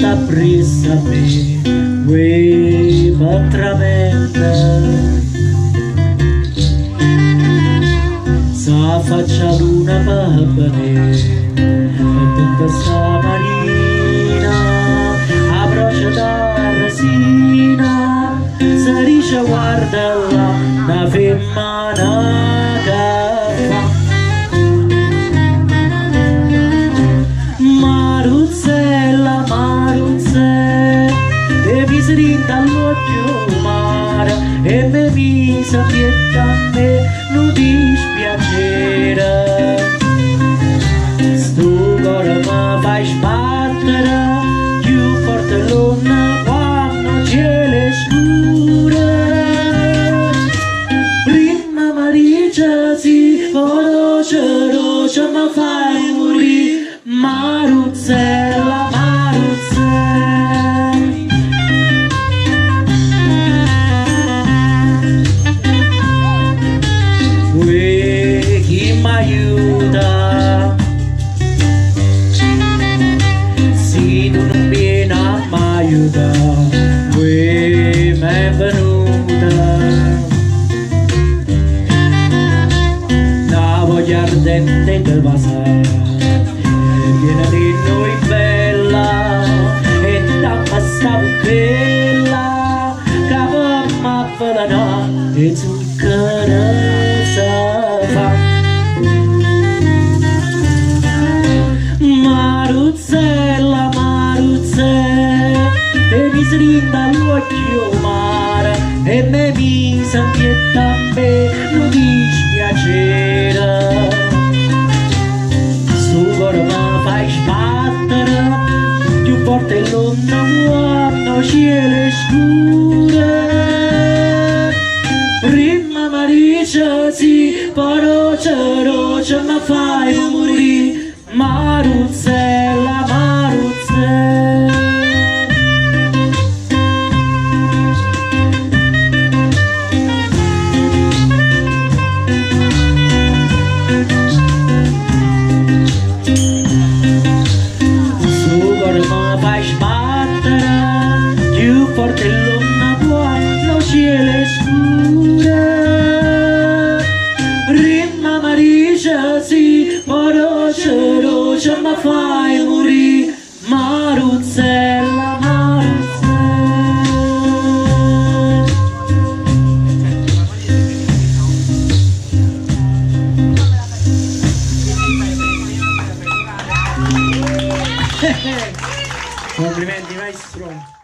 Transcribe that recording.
sta presa a me, vuoi patramenta. Sa faccia luna babane, e tutta sta marina, a brocia da resina, se dice guarda là, una femmina che fa. Maruzzella, Maruzzella, e mi si rinda all'occhio mare, e me mi sa pietta a me, non dispiacere. Sto cuore mi fai sbattere, più forte l'onna quando cielo è scuro. Prima mi dice sì, poi dolce mi fai morire. Maruzzella, Maruzzella, vuoi chi mi aiuta? Se tu non vieni a mi aiutare, vuoi mi è venuta? La voglia ardente del vasare piena di noi bella, e damma sta buchella che mamma falana e zucchero sa fa. Maruzzella, Maruzzella, te mi si rinda all'occhio mare, e me mi sa pietta a me, non dispiacere. Su cuore mi fai sbattere, più forte l'onda quando cielo è scuro. Prima mi dice sì, poi dolce mi fai morire. Maruzzella, Maruzzella, forte l'onna quando cielo è scuro. Prima mi dice sì, poi dolce mi fai morire. Maruzzella, Maruzzella. Complimenti maestro.